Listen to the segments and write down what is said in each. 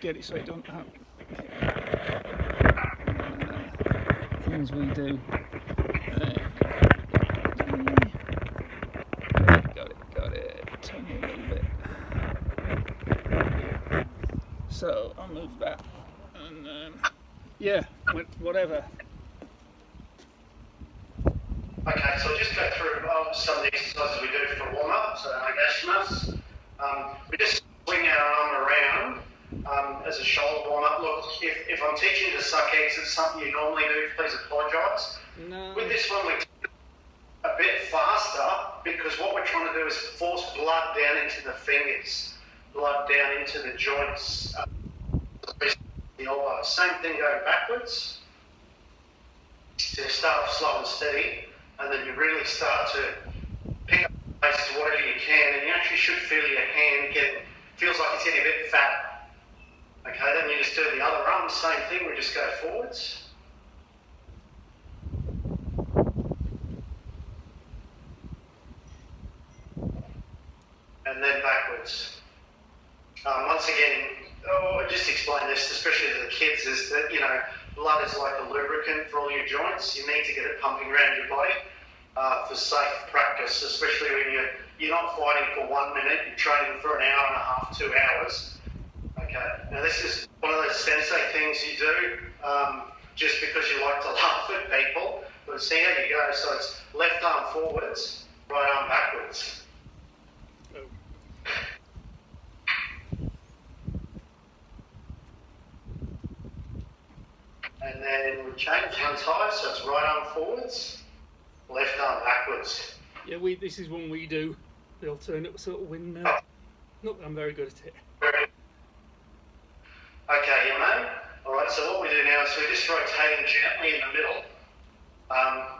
get it so it don't happen. Things we do. Got it. Turn it a little bit. So I'll move that, and yeah, whatever. Okay, so I'll just go through some of the exercises we do for warm-up, so agassimas. We just swing our arm around as a shoulder warm-up. Look, if I'm teaching you to suck eggs, it's something you normally do, please apologise. No. With this one, we a bit faster because what we're trying to do is force blood down into the fingers, blood down into the joints, the elbow. Same thing going backwards. So you start off slow and steady, and then you really start to pick up the pace to whatever you can, and you actually should feel your hand feels like it's getting a bit fat. Okay, then you just do the other arm, same thing, we just go forwards. And then backwards. Once again, I just explain this, especially to the kids, is that, blood is like a lubricant for all your joints. You need to get it pumping around your body for safe practice, especially when you're not fighting for 1 minute, you're training for an hour and a half, 2 hours. Okay, now this is one of those sensei things you do just because you like to laugh at people, but see how you go. So it's left arm forwards, right arm backwards. And then we change hands high, so it's right arm forwards, left arm backwards. Yeah, this is one we do, the alternate sort of windmill. Not that I'm very good at it. Okay, you mate. Alright, so what we do now is we're just rotating gently in the middle.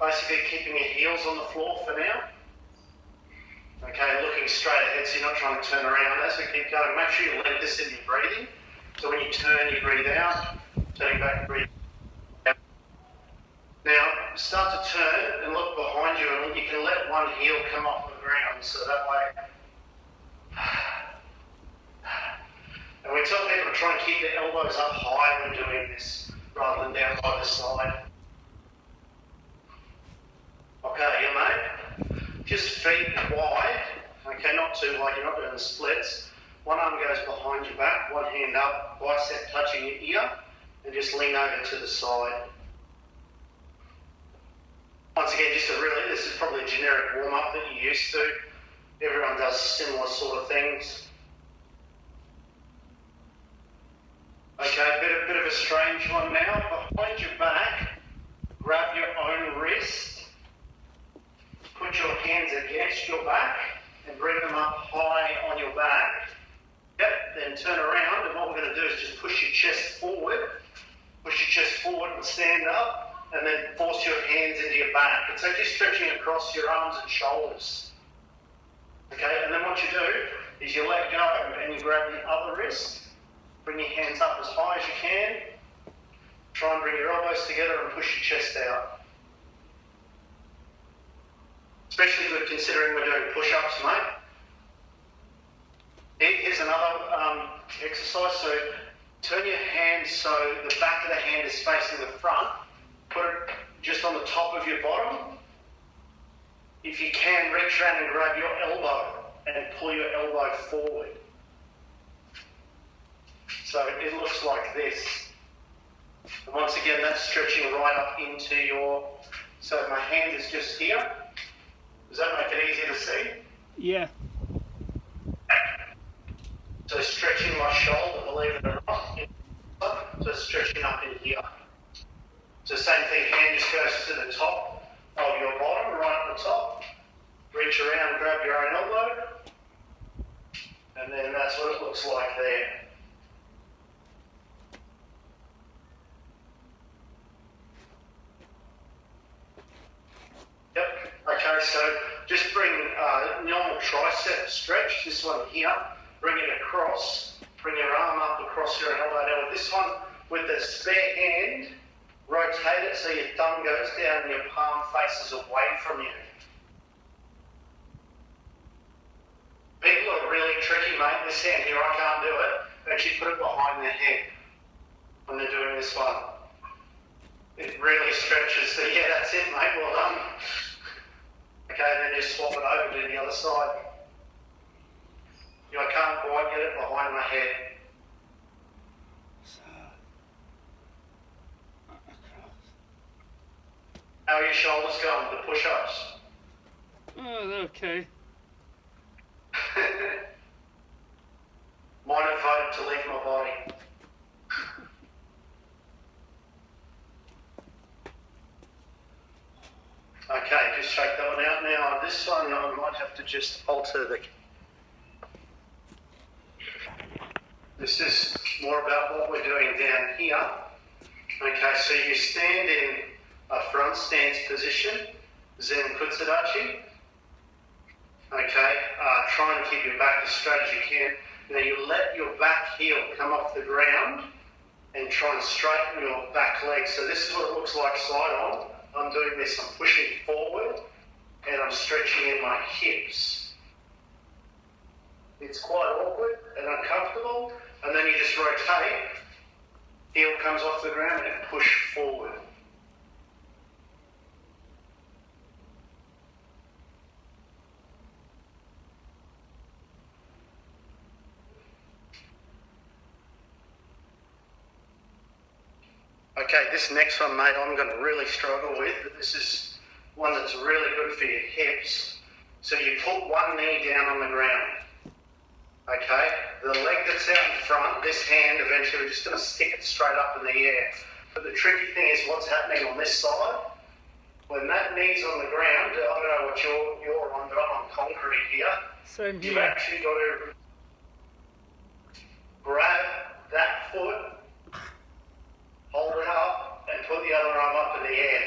Basically keeping your heels on the floor for now. Okay, looking straight ahead so you're not trying to turn around. As we keep going, make sure you let this in your breathing. So when you turn, you breathe out, turning back, breathe. Now, start to turn and look behind you, and you can let one heel come off the ground, so that way. And we tell people to try and keep their elbows up high when doing this, rather than down by the side. Okay, you mate? Just feet wide, okay, not too wide, you're not doing the splits. One arm goes behind your back, one hand up, bicep touching your ear, and just lean over to the side. Once again, this is probably a generic warm-up that you're used to. Everyone does similar sort of things. Okay, a bit of a strange one now. Behind your back, grab your own wrist, put your hands against your back, and bring them up high on your back. Yep, then turn around, and what we're going to do is just push your chest forward and stand up. And then force your hands into your back. It's actually stretching across your arms and shoulders. Okay, and then what you do is you let go and you grab the other wrist, bring your hands up as high as you can, try and bring your elbows together and push your chest out. Especially good considering we're doing push-ups, mate. Here's another exercise. So turn your hands so the back of the hand is facing the front. Put it just on the top of your bottom. If you can, reach around and grab your elbow and pull your elbow forward. So it looks like this. And once again, that's stretching right up into your... So my hand is just here. Does that make it easier to see? Yeah. So stretching my shoulder, believe it or not. So stretching up in here. So same thing, hand just goes to the top of your bottom, right at the top. Reach around, grab your own elbow. And then that's what it looks like there. Yep, okay, so just bring normal tricep stretch, this one here. Bring it across, bring your arm up across your elbow. Now with this one, with the spare hand, rotate it so your thumb goes down and your palm faces away from you. People are really tricky, mate. This hand here, I can't do it. actually put it behind their head when they're doing this one. It really stretches. So yeah, that's it, mate. Well done. Okay, then just swap it over to the other side. I can't quite get it behind my head. So, across. How are your shoulders going with the push-ups? Oh, they're okay. Mine have voted to leave my body. Okay, just shake that one out now. This one I might have to just alter the... This is more about what we're doing down here. Okay, so you stand in a front stance position, Zen Kutsudachi. Okay, try and keep your back as straight as you can. Now you let your back heel come off the ground and try and straighten your back leg. So this is what it looks like side on. I'm doing this, I'm pushing forward and I'm stretching in my hips. It's quite awkward and uncomfortable, and then you just rotate, heel comes off the ground and push forward. Okay, this next one, mate, I'm going to really struggle with, but this is one that's really good for your hips. So you put one knee down on the ground, okay? The leg that's out in front, this hand, eventually we're just going to stick it straight up in the air. But the tricky thing is what's happening on this side. When that knee's on the ground, I don't know what you're on, but I'm on concrete here. Same You've here. actually got to grab that foot, hold it up, and put the other arm up in the air.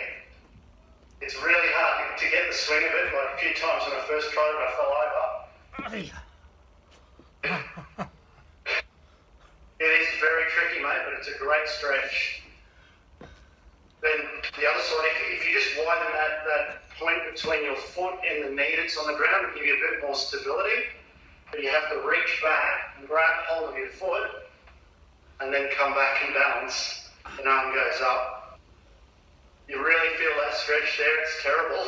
It's really hard to get the swing of it. Like a few times when I first tried it, I fell over. It is very tricky, mate, but it's a great stretch. Then the other side, if you just widen that point between your foot and the knee that's on the ground, it'll give you a bit more stability. But you have to reach back and grab hold of your foot and then come back and balance. And arm goes up. You really feel that stretch there, it's terrible.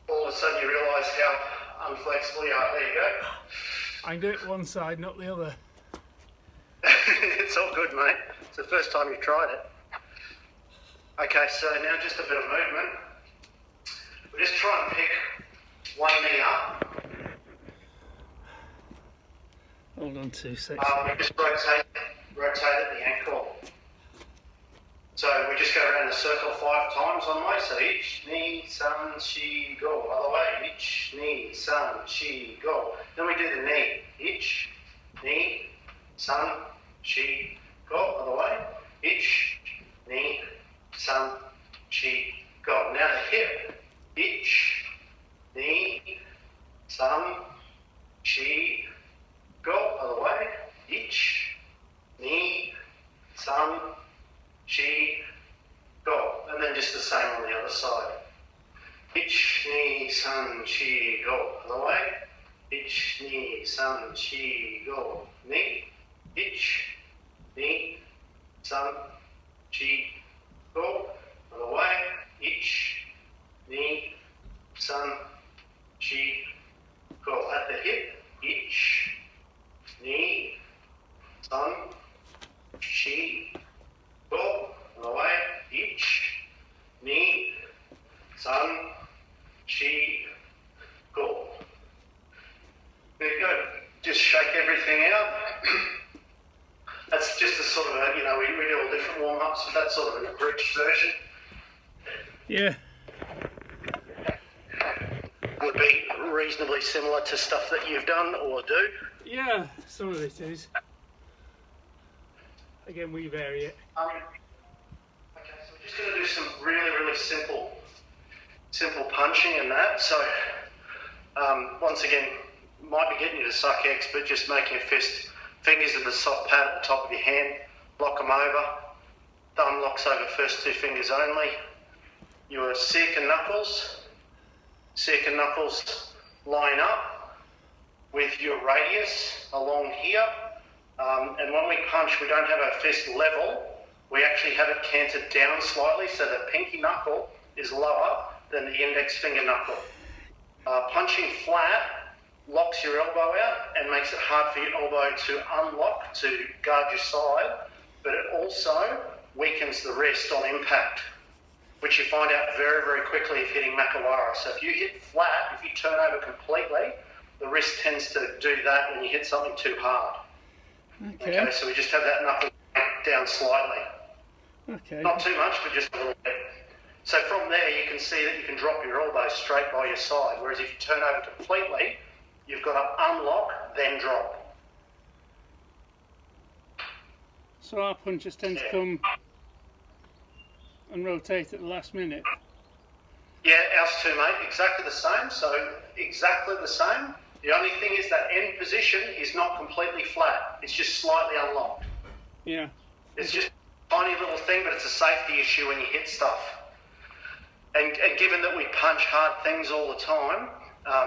All of a sudden you realise how unflexible you are. There you go. I can do it one side, not the other. It's all good, mate. It's the first time you've tried it. Okay, so now just a bit of movement. We'll just try and pick one knee up. Hold on 2 seconds. We just rotate at the ankle. So we just go around the circle 5 times on the way. So each knee, sun, chi, go. Other way. Each knee, sun, chi, go. Then we do the knee. Each knee, sun, chi, go. Other way. Each knee, sun, chi, go. Now the hip. Each knee, sun, chi, go. Other way. Each knee, sun, chi, go. And then just the same on the other side. Each knee, sun, chi, go. Other way. Each knee, sun, chi, go. Knee. Each knee, sun, chi, go. Other way. Each knee, sun, chi, go. At the hip. Each knee, sun, chi, go. Other way. Each knee, sun, chi, go. There you go. Just shake everything out. That's just a sort of a, we do all different warm-ups, but that's sort of an abridged version. Yeah. Would be reasonably similar to stuff that you've done or do. Yeah, some of it is. Again, we vary it. Okay, so we're just going to do some really, really simple punching and that. So, once again, might be getting you to suck eggs, but just making your fingers in the soft pad at the top of your hand, lock them over, thumb locks over first 2 fingers only. Your circa knuckles line up, with your radius along here. And when we punch, we don't have our fist level. We actually have it canted down slightly so the pinky knuckle is lower than the index finger knuckle. Punching flat locks your elbow out and makes it hard for your elbow to unlock to guard your side, but it also weakens the wrist on impact, which you find out very, very quickly if hitting Makawara. So if you hit flat, if you turn over completely, the wrist tends to do that when you hit something too hard. Okay, so we just have that knuckle down slightly. Okay. Not too much, but just a little bit. So from there, you can see that you can drop your elbow straight by your side, whereas if you turn over completely, you've got to unlock, then drop. So our punches tend to come and rotate at the last minute? Yeah, ours too, mate. Exactly the same. So exactly the same. The only thing is that end position is not completely flat. It's just slightly unlocked. Yeah. It's just a tiny little thing, but it's a safety issue when you hit stuff. And given that we punch hard things all the time,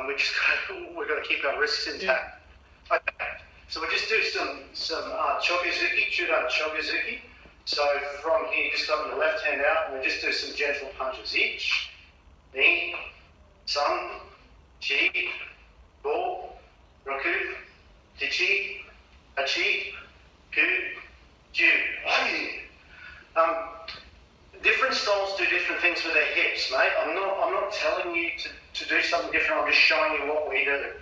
we've got to keep our wrists intact. Yeah. Okay. So we just do some chogizuki, chudan chogizuki. So from here, just got your left hand out, and we just do some gentle punches. Ich, ni, san, chi, go, roku, tichi, hachi, ku, ju. Different styles do different things with their hips, mate. I'm not telling you to do something different. I'm just showing you what we do.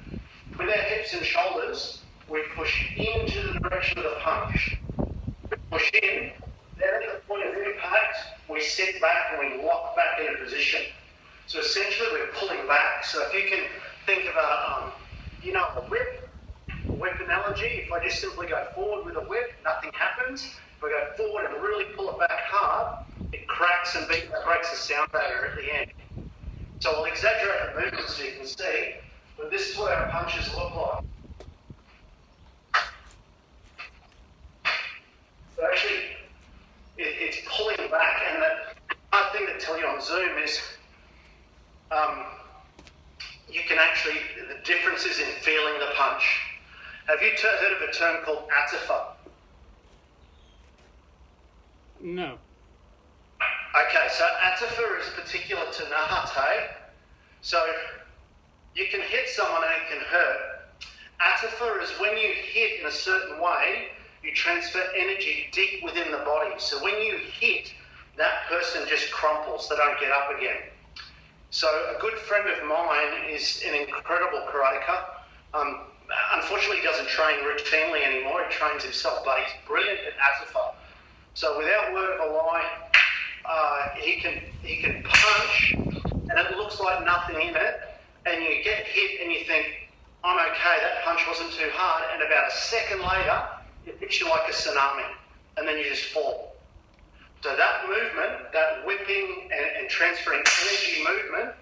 With our hips and shoulders, we push into the direction of the punch. We push in, then at the point of impact, we sit back and we lock back into position. So essentially, we're pulling back. So if you can think of a whip analogy, if I just simply go forward with a whip, nothing happens. If I go forward and really pull it back hard, it cracks and breaks the sound barrier at the end. So I'll exaggerate the movement so you can see, but this is what our punches look like. So actually, it's pulling back, and the hard thing to tell you on Zoom is you can actually, the difference is in feeling the punch. Have you heard of a term called atifa? No. Okay, so atifa is particular to nahate. So you can hit someone and it can hurt. Atifa is when you hit in a certain way, you transfer energy deep within the body. So when you hit, that person just crumples, they don't get up again. So a good friend of mine is an incredible karateka. Unfortunately, he doesn't train routinely anymore. He trains himself, but he's brilliant at atifa. So without word of a lie, he can punch, and it looks like nothing in it, and you get hit and you think, I'm okay, that punch wasn't too hard, and about a second later, it hits you like a tsunami, and then you just fall. So that movement, that whipping and transferring energy movement,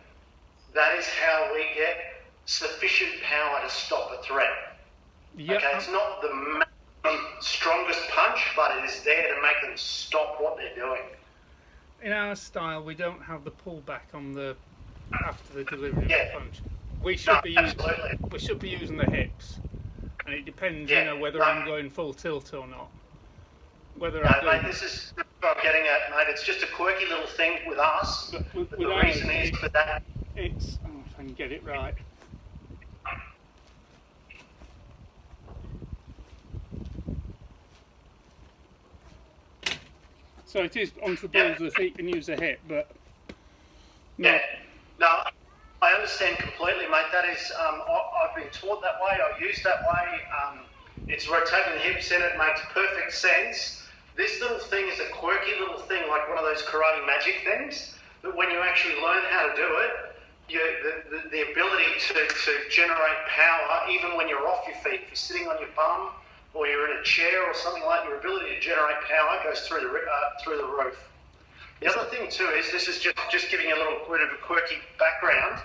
that is how we get sufficient power to stop a threat. Yep. Okay, it's not the strongest punch, but it is there to make them stop what they're doing. In our style, we don't have the pullback on the after the delivery of the punch. We should be using the hips, and it depends, whether I'm going full tilt or not. Mate, this is what I'm getting at, mate. It's just a quirky little thing with us. But the reason is for that. It's if I can get it right. So it is onto the balls of the feet and use the hip, but no, I understand completely, mate. That is, I've been taught that way. I use that way. It's rotating the hips in. It makes perfect sense. This little thing is a quirky little thing, like one of those karate magic things. But when you actually learn how to do it, the ability to generate power, even when you're off your feet, if you're sitting on your bum, or you're in a chair or something like that, your ability to generate power goes through the roof. The other thing too is, this is just giving you a little bit of a quirky background.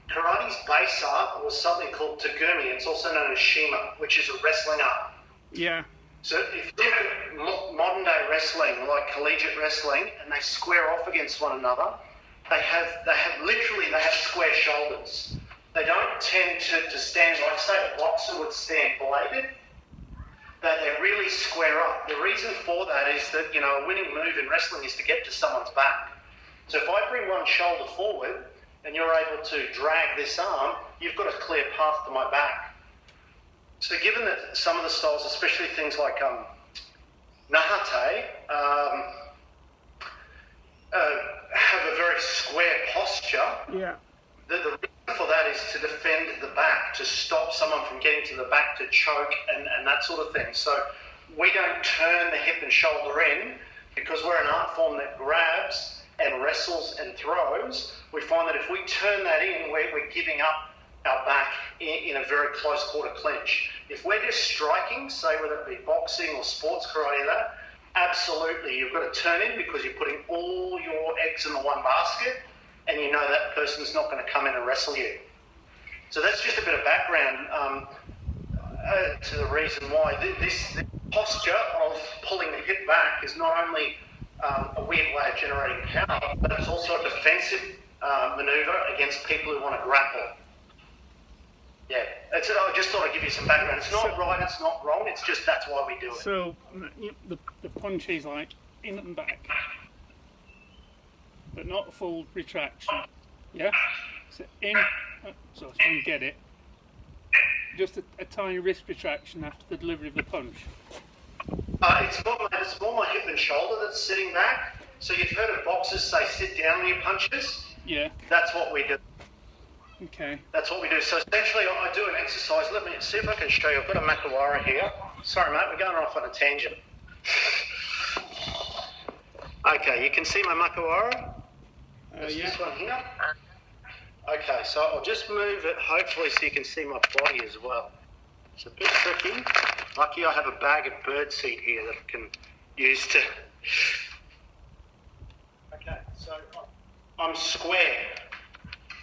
Karate's base art was something called Tagumi. It's also known as Shima, which is a wrestling art. Yeah. So if you look at modern day wrestling, like collegiate wrestling, and they square off against one another, they have square shoulders. they don't tend to stand, like say a boxer would stand bladed. They really square up. The reason for that is that, a winning move in wrestling is to get to someone's back. So if I bring one shoulder forward and you're able to drag this arm, you've got a clear path to my back. So given that some of the styles, especially things like Nahate, have a very square posture, Yeah. the reason for that is to defend the back, to stop someone from getting to the back, to choke and that sort of thing. So we don't turn the hip and shoulder in because we're an art form that grabs and wrestles and throws. We find that if we turn that in, we're giving up our back in a very close quarter clinch. If we're just striking, say whether it be boxing or sports karate, that absolutely you've got to turn in because you're putting all your eggs in the one basket, and you know that person's not going to come in and wrestle you. So that's just a bit of background to the reason why this posture of pulling the hip back is not only a weird way of generating power, but it's also a defensive manoeuvre against people who want to grapple. Yeah, I just thought I'd give you some background. It's not right, it's not wrong, it's just that's why we do it. So the punch is like in and back, but not a full retraction. Yeah? So in, so I can get it. Just a tiny wrist retraction after the delivery of the punch. It's more my hip and shoulder that's sitting back. So you've heard of boxers say sit down when you punches? Yeah. That's what we do. Okay. That's what we do. So essentially I do an exercise. Let me see if I can show you. I've got a Makawara here. Sorry mate, we're going off on a tangent. Okay, you can see my Makawara? Yeah. This one here. Okay, so I'll just move it hopefully so you can see my body as well. It's a bit tricky. Lucky I have a bag of birdseed here that I can use to... Okay, so I'm square.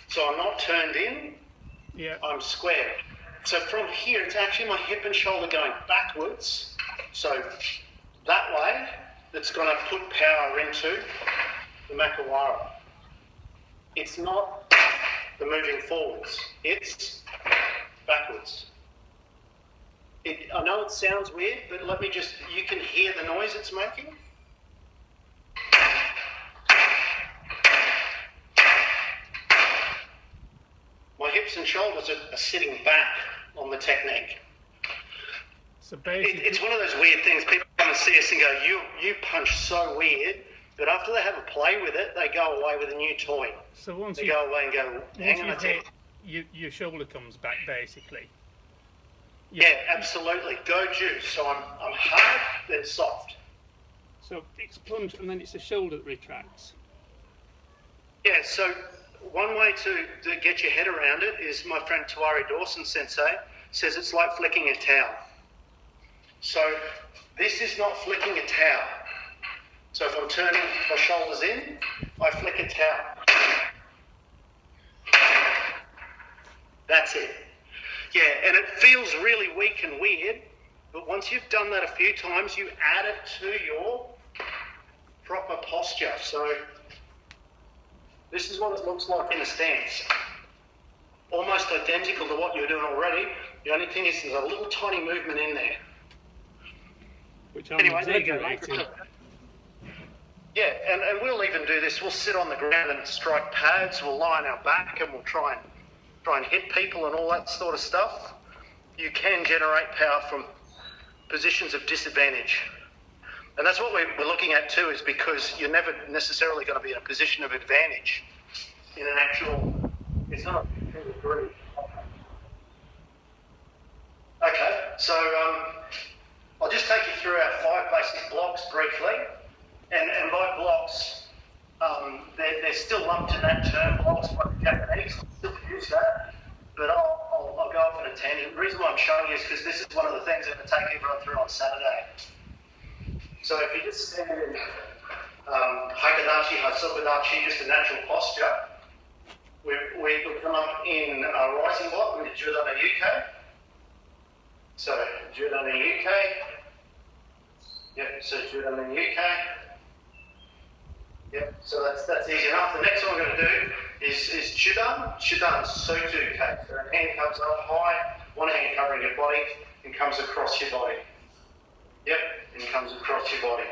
So I'm not turned in, Yeah. I'm square. So from here, it's actually my hip and shoulder going backwards. So that way, that's going to put power into the Makawara. It's not the moving forwards, it's backwards. I know it sounds weird, but you can hear the noise it's making. My hips and shoulders are sitting back on the technique. So basically, It's one of those weird things. People come and see us and go, you punch so weird, but after they have a play with it, they go away with a new toy. so once They you go away and go, hang on a hit, tick. your shoulder comes back basically. Yeah, absolutely. Go juice. So I'm hard, then soft. So it's a plunge and then it's the shoulder that retracts. Yeah, so one way to get your head around it is my friend Tuari Dawson Sensei says it's like flicking a towel. So this is not flicking a towel. So if I'm turning my shoulders in, I flick a towel. That's it. Yeah, and it feels really weak and weird, but once you've done that a few times, you add it to your proper posture. So this is what it looks like in a stance. Almost identical to what you're doing already. The only thing is there's a little tiny movement in there. Which I'm Anyway, there you go. exaggerating. Yeah, and we'll even do this. We'll sit on the ground and strike pads. We'll lie on our back and we'll try and hit people and all that sort of stuff. You can generate power from positions of disadvantage. And that's what we're looking at too, is because you're never necessarily going to be in a position of advantage in an actual, it's not a degree. Okay, so I'll just take you through our 5 basic blocks briefly. And by blocks, they're still lumped in that term, blocks by the Japanese. Still use that, but I'll go off on a tangent. The reason why I'm showing you is because this is one of the things that will take everyone through on Saturday. So if you just stand in Hakadachi, Hasokadachi, just a natural posture, we come up in a rising block with Judana Yukai. So Judana Yukai. Yep, so Judana Yukai. Yep, so that's easy enough. The next one I'm going to do is Chudan. Chudan Sotu K. So a hand comes up high, one hand covering your body, and comes across your body. Yep, and comes across your body.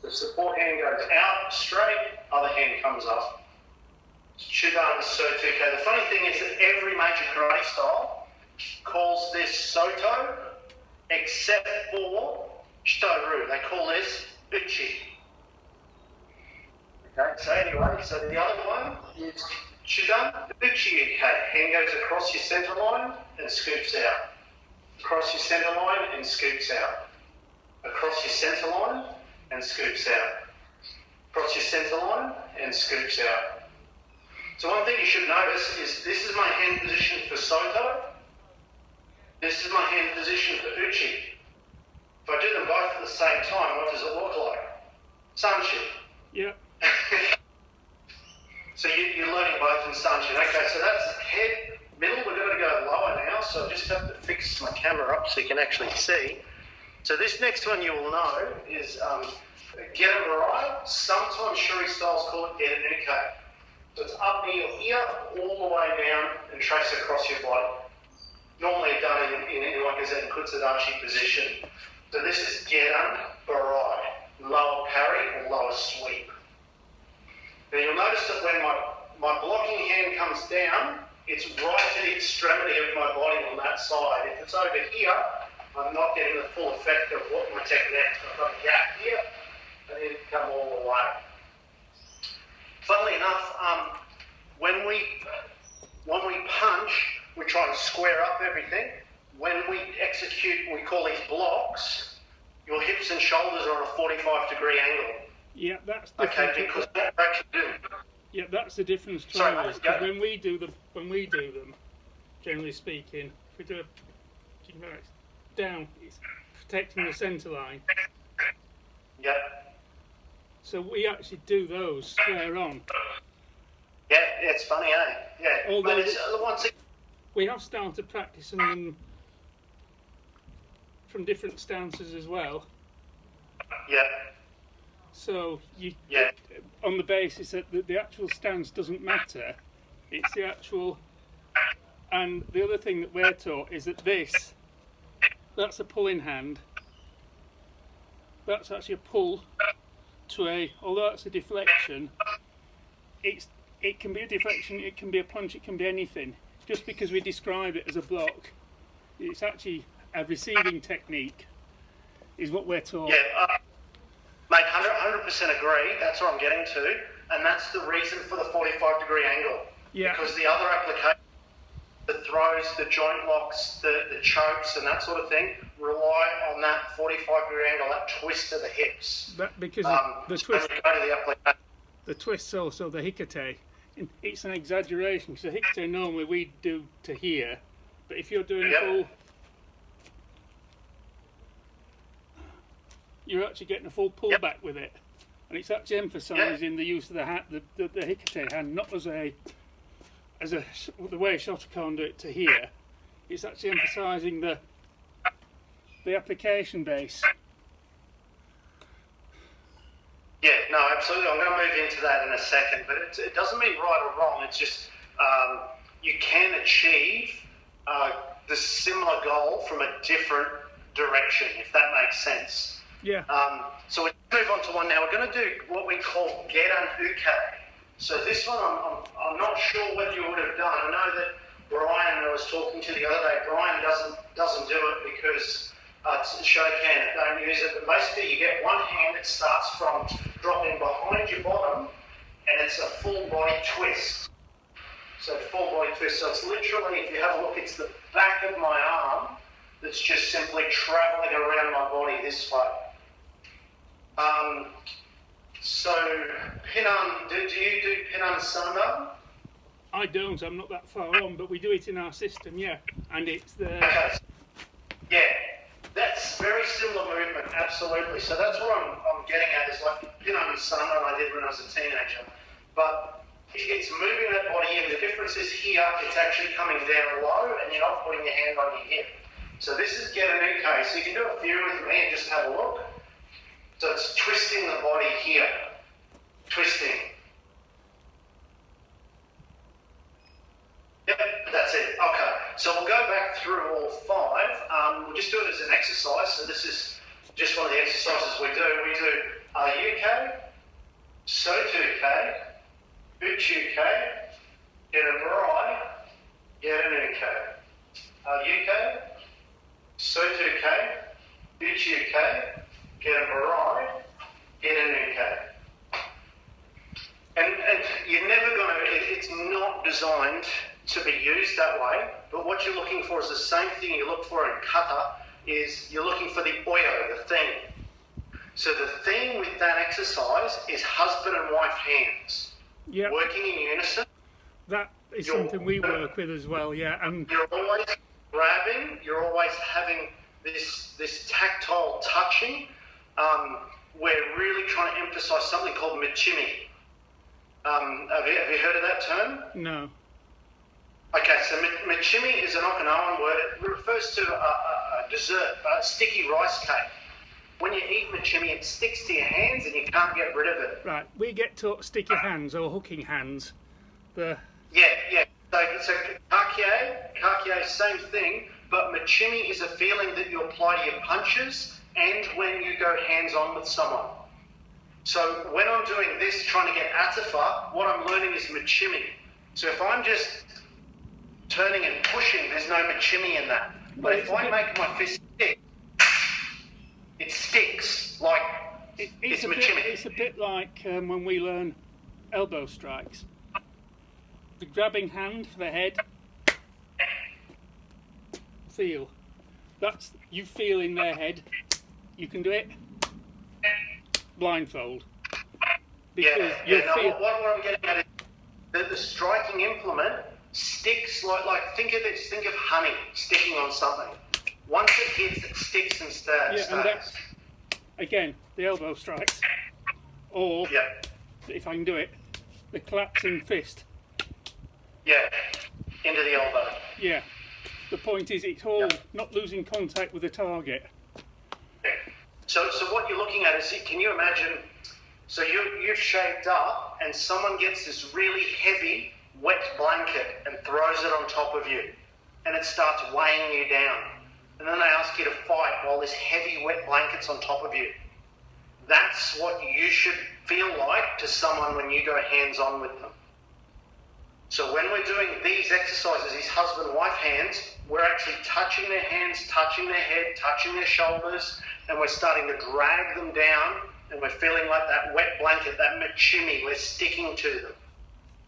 The support hand goes out straight, other hand comes up. Chudan Sotu K. The funny thing is that every major karate style calls this Soto, except for Shito-Ru. They call this Uchi. Okay, so anyway, so the other one is Chudan Uchi K. Hand goes across your centre line and scoops out. Across your centre line and scoops out. Across your centre line and scoops out. Across your centre line and scoops out. So one thing you should notice is this is my hand position for Soto. This is my hand position for Uchi. If I do them both at the same time, what does it look like? Sanshin. Yeah. So you're learning both in Sanshin. Okay, so that's head, middle. We're going to go lower now, so I just have to fix my camera up so you can actually see. So this next one you will know is Getan Barai. Sometimes Shuri styles call it Getan Uke. So it's up near your ear, all the way down, and trace across your body. Normally done in like a Zenkutsudachi position. So this is Getan Barai, lower parry or lower sweep. Now you'll notice that when my blocking hand comes down, it's right to the extremity of my body on that side. If it's over here, I'm not getting the full effect of what my technique. I've got a gap here, and then come all the way. Funnily enough, when we punch, we try and square up everything. When we execute, we call these blocks, your hips and shoulders are on a 45-degree angle. Yeah, that's different. Okay, because what that can do. Yeah, that's the difference. Sorry, Because when we do them, generally speaking, if we do down, it's protecting the centre line. Yeah. So we actually do those square on. Yeah, it's funny, eh? Yeah. Although but it's, once it, we have started practicing them from different stances as well. yeah. So Yeah. on the basis that the actual stance doesn't matter, it's the actual. And the other thing that we're taught is that that's a pulling hand. That's actually a pull to although it's a deflection, it can be a deflection, it can be a punch, it can be anything. Just because we describe it as a block, it's actually a receiving technique, is what we're taught. Yeah, mate, 100% agree. That's what I'm getting to. And that's the reason for the 45-degree angle. Yeah. Because the other application, the throws, the joint locks, the chokes and that sort of thing, rely on that 45-degree angle, that twist of the hips. Because the twist, when you go to the application. the twist's also the hikate. It's an exaggeration, because the hikate normally we do to here, but if you're doing a full, you're actually getting a full pullback with it, and it's actually emphasising the use of the hikate hand, not as the way Shotokan do it to here. It's actually emphasising the application base. Yeah, no, absolutely. I'm going to move into that in a second, but it doesn't mean right or wrong. It's just you can achieve the similar goal from a different direction, if that makes sense. Yeah. So we move on to one now. We're going to do what we call Getan Uke. So this one, I'm not sure whether you would have done. I know that Brian, I was talking to the other day, Brian doesn't do it because it's Shokan that don't use it. But basically, you get one hand that starts from dropping behind your bottom, and it's a full body twist. So full body twist. So it's literally, if you have a look, it's the back of my arm that's just simply travelling around my body this way. So, Pinan, do you do Pinan Sanda? I don't, I'm not that far on, but we do it in our system, yeah. And it's the... Okay. Yeah, that's very similar movement, absolutely. So that's what I'm getting at, is like Pinan Sanda I did when I was a teenager. But it's moving that body in. The difference is here, it's actually coming down low, and you're not putting your hand on your hip. So this is Getan Uke. So you can do a few with me and just have a look. So it's twisting the body here. Twisting. Yep, that's it. Okay, so we'll go back through all 5. We'll just do it as an exercise. So this is just one of the exercises we do. We do are you okay? So to okay? Uch okay? Get a right? Get an okay? Are you okay? So to okay? Uch okay? Get a right? Get an okay? And you're never going to, it's not designed to be used that way, but what you're looking for is the same thing you look for in kata, is you're looking for the oyo, the theme. So the theme with that exercise is husband and wife hands, working in unison. That is something we work with as well, yeah. And you're always grabbing, you're always having this tactile touching. We're really trying to emphasise something called michimi. Have you heard of that term? No. Okay, so michimi is an Okinawan word. It refers to a dessert, a sticky rice cake. When you eat michimi, it sticks to your hands and you can't get rid of it. Right, we get taught sticky hands or hooking hands. Yeah. So kakie, same thing, but michimi is a feeling that you apply to your punches and when you go hands-on with someone. So when I'm doing this, trying to get atafa, what I'm learning is michimi. So if I'm just turning and pushing, there's no michimi in that. But if I make my fist stick, it sticks like it's michimi. It's a bit like when we learn elbow strikes. The grabbing hand for the head, feel. That's you feel in their head. You can do it blindfold. Because what I'm getting at is that the striking implement sticks like think of honey sticking on something. Once it hits, it sticks and stays. And that's, again, the elbow strikes. Or, if I can do it, the collapsing fist. Yeah, into the elbow. Yeah. The point is, it's all not losing contact with the target. So what you're looking at is, can you imagine, so you've shaped up and someone gets this really heavy wet blanket and throws it on top of you and it starts weighing you down. And then they ask you to fight while this heavy wet blanket's on top of you. That's what you should feel like to someone when you go hands-on with them. So when we're doing these exercises, these husband-wife hands, we're actually touching their hands, touching their head, touching their shoulders, and we're starting to drag them down, and we're feeling like that wet blanket, that michimi, we're sticking to them.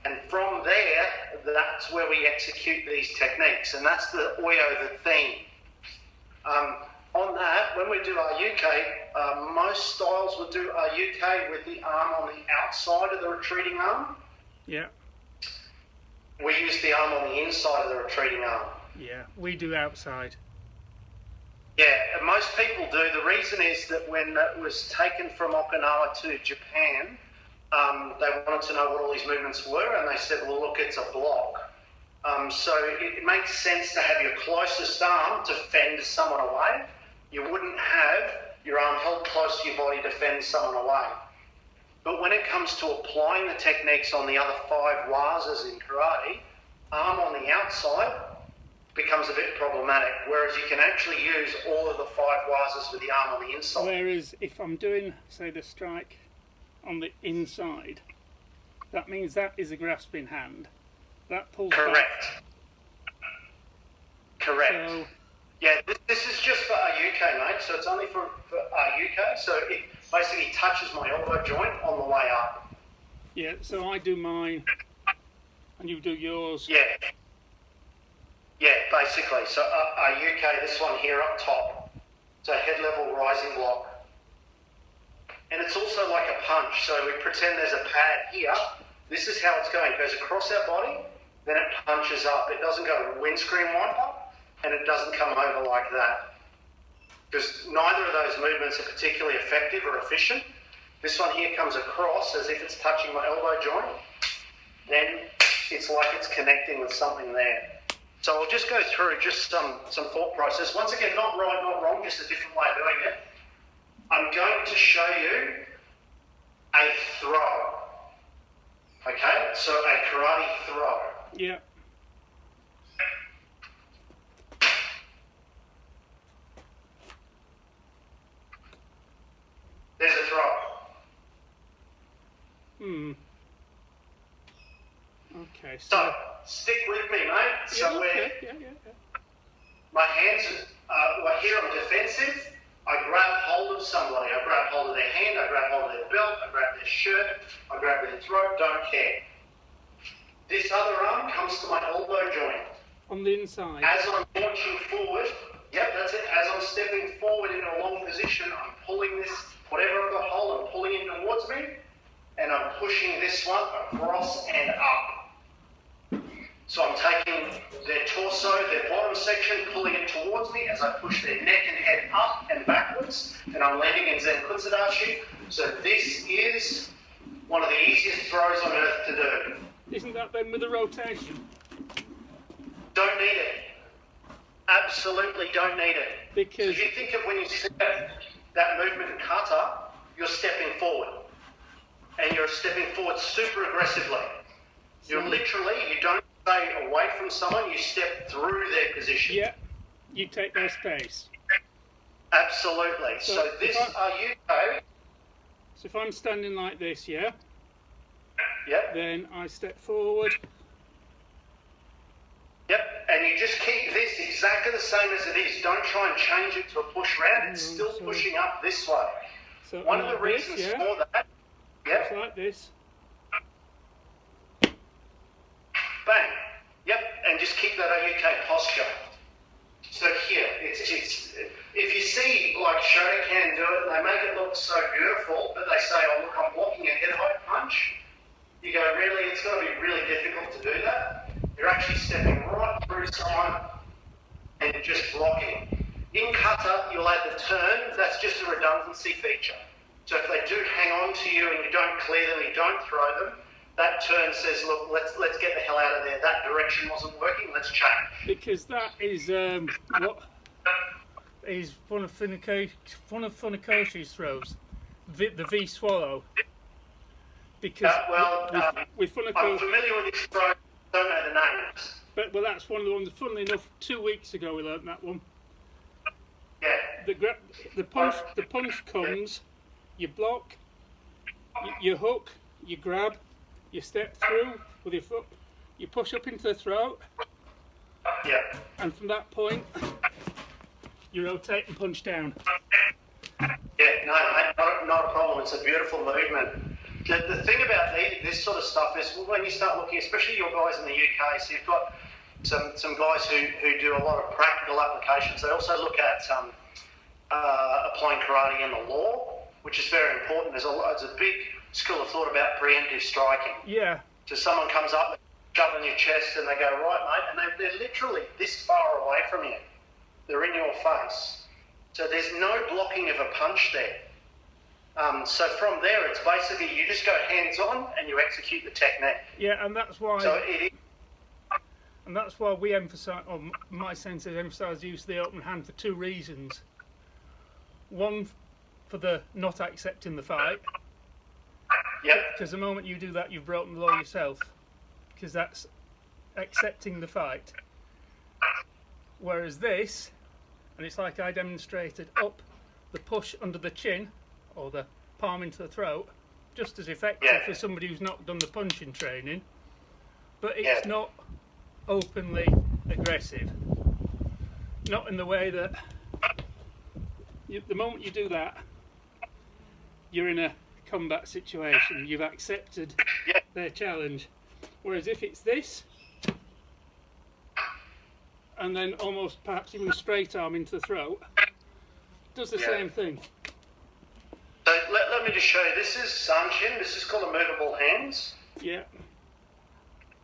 And from there, that's where we execute these techniques, and that's the oyo, the theme. On that, when we do our UK, most styles would do our UK with the arm on the outside of the retreating arm. Yeah. We use the arm on the inside of the retreating arm. Yeah, we do outside. Yeah, most people do. The reason is that when it was taken from Okinawa to Japan, they wanted to know what all these movements were, and they said, well, look, it's a block. So it makes sense to have your closest arm to fend someone away. You wouldn't have your arm held close to your body to fend someone away. But when it comes to applying the techniques on the other 5 wazas in karate, arm on the outside becomes a bit problematic, whereas you can actually use all of the 5 wazas with the arm on the inside. Whereas if I'm doing, say, the strike on the inside, that means that is a grasping hand. That pulls back. Correct. So, yeah, this is just for our UK, mate, so it's only for our UK, so it basically touches my elbow joint on the way up. Yeah, so I do mine, and you do yours. Yeah, basically. So our UK, this one here up top, so head level rising block. And it's also like a punch, so we pretend there's a pad here. This is how it's going. It goes across our body, then it punches up. It doesn't go windscreen wiper, and it doesn't come over like that. Because neither of those movements are particularly effective or efficient. This one here comes across as if it's touching my elbow joint. Then it's like it's connecting with something there. So I'll just go through just some thought process. Once again, not right, not wrong, just a different way of doing it. I'm going to show you a throw. Okay, so a karate throw. Yeah. There's a throw. Okay, So, stick with me, mate. So yeah. my hands are here, I'm defensive. I grab hold of somebody. I grab hold of their hand, I grab hold of their belt, I grab their shirt, I grab their throat, don't care. This other arm comes to my elbow joint. On the inside. As I'm launching forward, yep, that's it. As I'm stepping forward in a long position, I'm pulling this, whatever I've got hold, I'm pulling it towards me, and I'm pushing this one across and up. So I'm taking their torso, their bottom section, pulling it towards me as I push their neck and head up and backwards, and I'm landing in Zen Kunsadashi. So this is one of the easiest throws on earth to do. Isn't that then with a rotation? Don't need it. Absolutely don't need it. Because if you think of when you step that movement in kata, you're stepping forward. And you're stepping forward super aggressively. You're literally, you don't stay away from someone, you step through their position. Yeah, you take their space. Absolutely. So this, So if I'm standing like this, yeah? Yep. Then I step forward. Yep, and you just keep this exactly the same as it is. Don't try and change it to a push round. It's still pushing up this way. So one of the reasons for that, yep. It's like this. Bang. Yep, and just keep that UK posture. So here, it's if you see like Shotokan do it, they make it look so beautiful, but they say, oh look, I'm blocking a head height punch. You go, really? It's going to be really difficult to do that. You're actually stepping right through someone and just blocking. In kata, you'll add the turn. That's just a redundancy feature. So if they do hang on to you and you don't clear them, you don't throw them, that turn says, look, let's get the hell out of there. That direction wasn't working. Let's change. Because that is what is one of Funakoshi's throws, the V swallow. Because with Funakoshi, I'm familiar with this throw. Don't know the names. But that's one of the ones. Funnily enough, 2 weeks ago we learnt that one. Yeah. The punch comes. You block. You hook. You grab. You step through with your foot. You push up into the throat. Yeah. And from that point, you rotate and punch down. Yeah. No, not a problem. It's a beautiful movement. The thing about this sort of stuff is when you start looking, especially your guys in the UK, so you've got some guys who do a lot of practical applications. They also look at applying karate in the law, which is very important. There's a big school of thought about preemptive striking. Yeah. So someone comes up, shove in your chest, and they go, right, mate, and they're literally this far away from you. They're in your face. So there's no blocking of a punch there. So from there, it's basically you just go hands-on and you execute the technique. Yeah, and that's why. So and that's why we emphasise, or my sensei emphasise the use of the open hand for 2 reasons. One, for the not accepting the fight. Yep. Because the moment you do that, you've broken the law yourself. Because that's accepting the fight. Whereas this, and it's like I demonstrated, up the push under the chin, or the palm into the throat, just as effective for somebody who's not done the punching training, but it's not openly aggressive. Not in the way that the moment you do that, you're in a combat situation. You've accepted their challenge. Whereas if it's this, and then almost perhaps even a straight arm into the throat, does the same thing. So let me just show you. This is Sanshin. This is called immovable hands. Yeah.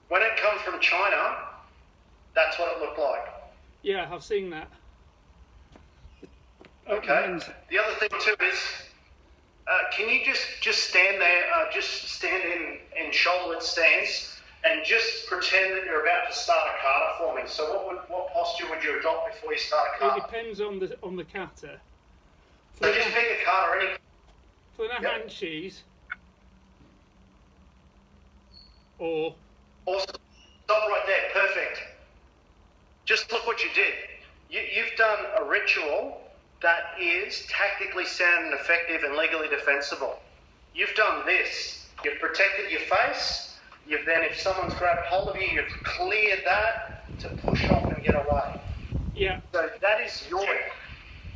When it comes from China, that's what it looked like. Yeah, I've seen that. Okay. The other thing too is, can you just stand there, just stand in shoulder-width stance, and just pretend that you're about to start a kata for me? So what posture would you adopt before you start a kata? It depends on the kata. So just pick a kata, any. For the hanshis, or... Awesome. Stop right there. Perfect. Just look what you did. You've done a ritual that is tactically sound and effective and legally defensible. You've done this. You've protected your face. You've then, if someone's grabbed hold of you, you've cleared that to push off and get away. Yeah. So that is yoi.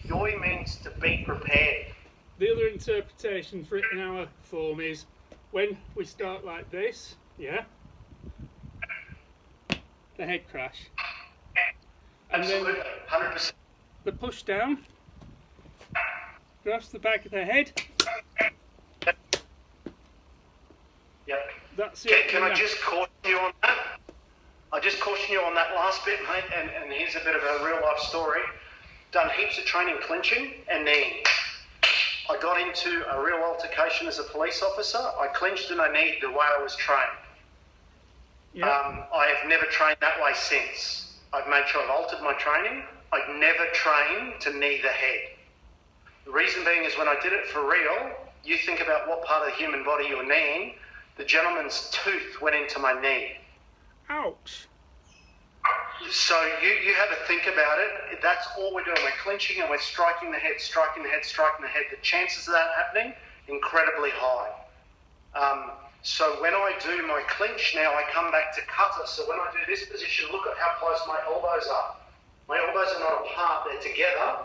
Yoi means to be prepared. The other interpretation for it in our form is when we start like this, yeah, the head crash. And Absolutely, then 100%. the push down, grasp the back of the head. Yep. That's it. Can I just caution you on that? I just caution you on that last bit, mate, and here's a bit of a real life story. Done heaps of training clinching and kneeing. I got into a real altercation as a police officer. I clinched and I kneed the way I was trained. Yeah. I have never trained that way since. I've made sure I've altered my training. I've never trained to knee the head. The reason being is when I did it for real, you think about what part of the human body you're kneeing. The gentleman's tooth went into my knee. Ouch. So you have a think about it. That's all we're doing. We're clinching and we're striking the head, striking the head, striking the head. The chances of that happening, incredibly high. So when I do my clinch now, I come back to cutter. So when I do this position, look at how close my elbows are. My elbows are not apart, they're together.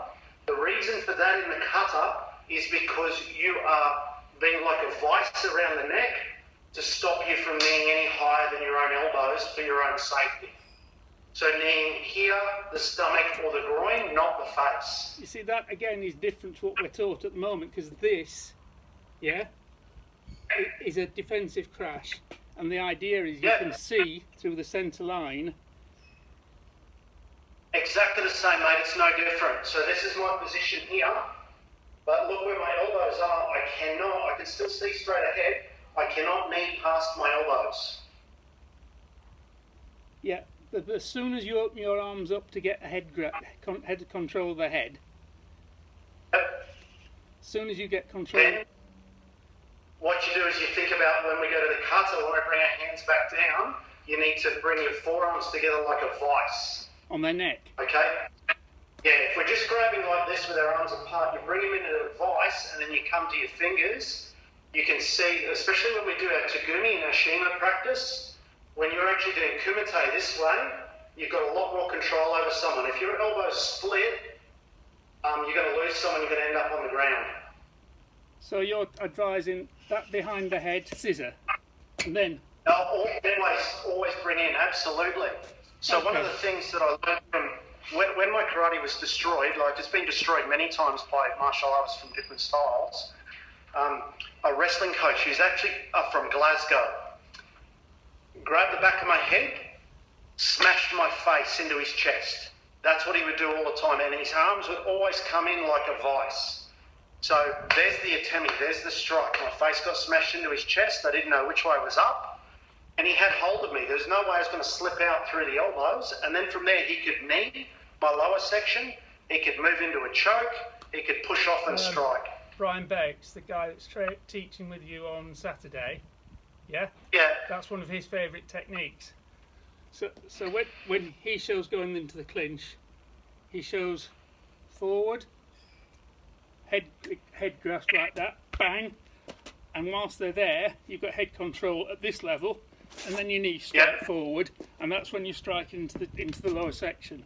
The reason for that in the cutter is because you are being like a vice around the neck to stop you from kneeing any higher than your own elbows for your own safety. So kneeing here, the stomach or the groin, not the face. You see, that again is different to what we're taught at the moment, because this, yeah, is a defensive crash. And the idea is you can see through the centre line. Exactly the same, mate. It's no different. So this is my position here. But look where my elbows are. I can still see straight ahead. I cannot knee past my elbows. Yeah, but as soon as you open your arms up to get a head control of the head, as soon as you get control... Then what you do is you think about when we go to the cutter, when we bring our hands back down, you need to bring your forearms together like a vice. On their neck. Okay? Yeah, if we're just grabbing like this with our arms apart, you bring them into a vice and then you come to your fingers. You can see, especially when we do our Tagumi and our Shima practice, when you're actually doing kumite this way, you've got a lot more control over someone. If your elbow's split, you're going to lose someone, you're going to end up on the ground. So you're advising that behind the head, scissor, and then... Always bring in, absolutely. So one of the things that I learned from when my karate was destroyed, like it's been destroyed many times by martial artists from different styles, a wrestling coach who's actually from Glasgow grabbed the back of my head, smashed my face into his chest. That's what he would do all the time, and his arms would always come in like a vice. So there's the atemi, there's the strike. My face got smashed into his chest. I didn't know which way was up, and he had hold of me. There's no way I was going to slip out through the elbows, and then from there he could knee my lower section, he could move into a choke, he could push off and strike. Brian Beggs, the guy that's teaching with you on Saturday, yeah? Yeah. That's one of his favourite techniques. So when he shows going into the clinch, he shows forward, head grasp like that, bang, and whilst they're there, you've got head control at this level, and then your knee straight forward, and that's when you strike into the lower section.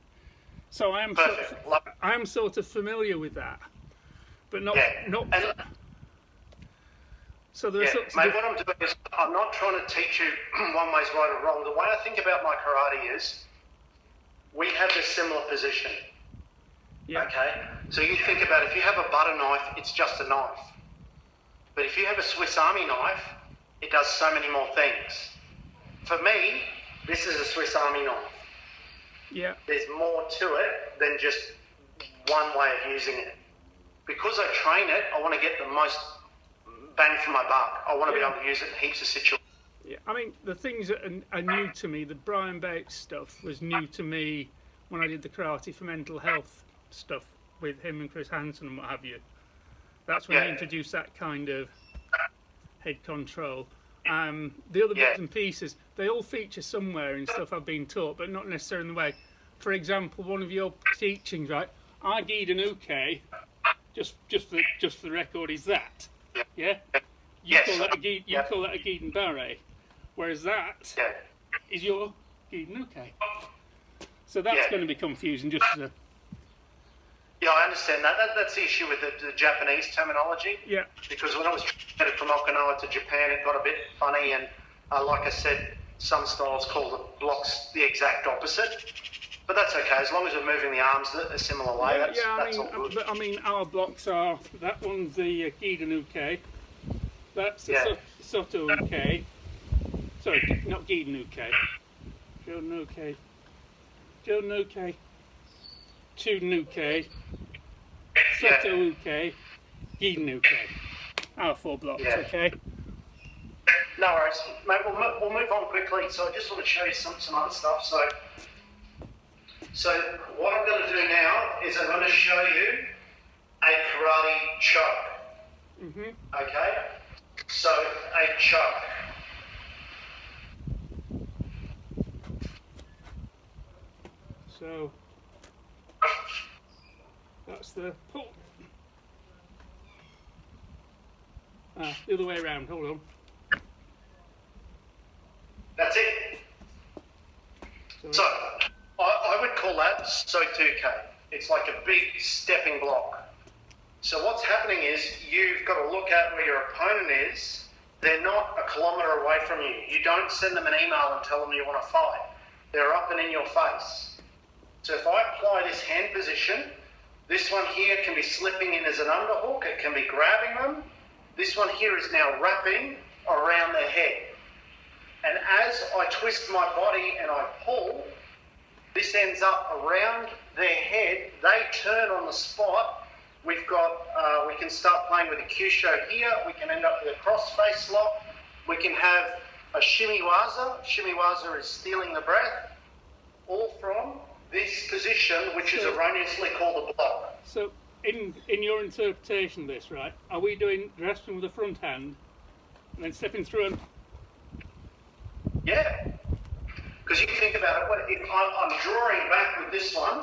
So I am sort of familiar with that, but not. So there's mate, what I'm doing is I'm not trying to teach you one way's right or wrong. The way I think about my karate is we have a similar position. Yeah. Okay? So you think about if you have a butter knife, it's just a knife. But if you have a Swiss Army knife, it does so many more things. For me, this is a Swiss Army knife. Yeah. There's more to it than just one way of using it. Because I train it, I want to get the most bang for my buck. I want to be able to use it in heaps of situations. Yeah, I mean, the things that are new to me, the Brian Bates stuff was new to me when I did the karate for mental health stuff with him and Chris Hansen and what have you. That's when he introduced that kind of head control. The other Yeah. bits and pieces, they all feature somewhere in stuff I've been taught, but not necessarily in the way. For example, one of your teachings, right? I G'd an uke, just for the record, is that. Yeah? You Yes. call that a G'd, you Yeah. call that a G'd and barre, whereas that Yeah. is your G'd and uke. So that's Yeah. going to be confusing, just as a... Yeah, I understand that. That's the issue with the Japanese terminology. Yeah. Because when I was translated from Okinawa to Japan, it got a bit funny, and like I said, some styles call the blocks the exact opposite. But that's okay, as long as we're moving the arms a similar way. That's all good. But I mean, our blocks are, that one's the G'd and uke, that's the Yeah. Soto uke, sorry, not G'd and uke, Joden uke, Chuden uke, Soto uke, G'd and uke. Our 4 blocks, Yeah. okay? No worries, mate. We'll move on quickly. So I just want to show you some other stuff. So what I'm going to do now is I'm going to show you a karate choke. Okay. So a choke. So, that's the pull. The other way around, hold on. That's it. So I would call that Sotuke. It's like a big stepping block. So what's happening is you've got to look at where your opponent is. They're not a kilometre away from you. You don't send them an email and tell them you want to fight. They're up and in your face. So if I apply this hand position, this one here can be slipping in as an underhook. It can be grabbing them. This one here is now wrapping around their head. And as I twist my body and I pull, this ends up around their head. They turn on the spot. We've got, we can start playing with a Kyusho here. We can end up with a cross-face lock. We can have a shimiwaza. Shimiwaza is stealing the breath. All from this position, which is erroneously called a block. So, in your interpretation of this, right, are we doing grasping with the front hand and then stepping through and... Yeah. Because you think about it, if I'm drawing back with this one,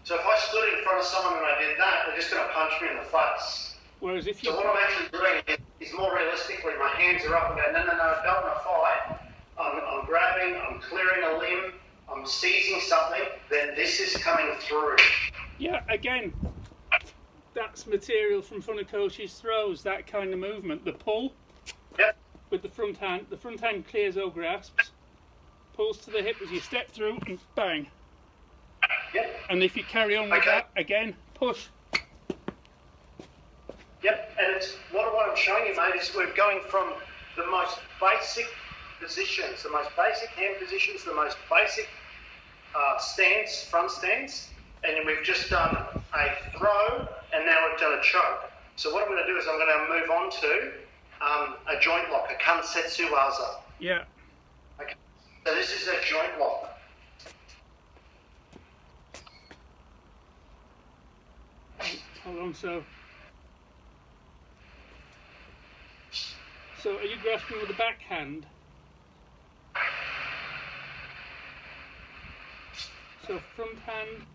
so if I stood in front of someone and I did that, they're just going to punch me in the face. Whereas if you... So what I'm actually doing is more realistically, my hands are up and going, no, don't want to fight. I'm grabbing, I'm clearing a limb, I'm seizing something, then this is coming through. Yeah, again, that's material from Funakoshi's throws, that kind of movement. The pull with the front hand clears or grasps, pulls to the hip as you step through and bang. Yep. And if you carry on with that, again, push. Yep, and it's what I'm showing you, mate, is we're going from the most basic positions, the most basic hand positions, the most basic stance, front stance, and we've just done a throw, and now we've done a choke. So what I'm going to do is I'm going to move on to a joint lock, a kansetsu waza. Yeah. Okay. So this is a joint lock. Hold on, so are you grasping with the back hand? So front hand.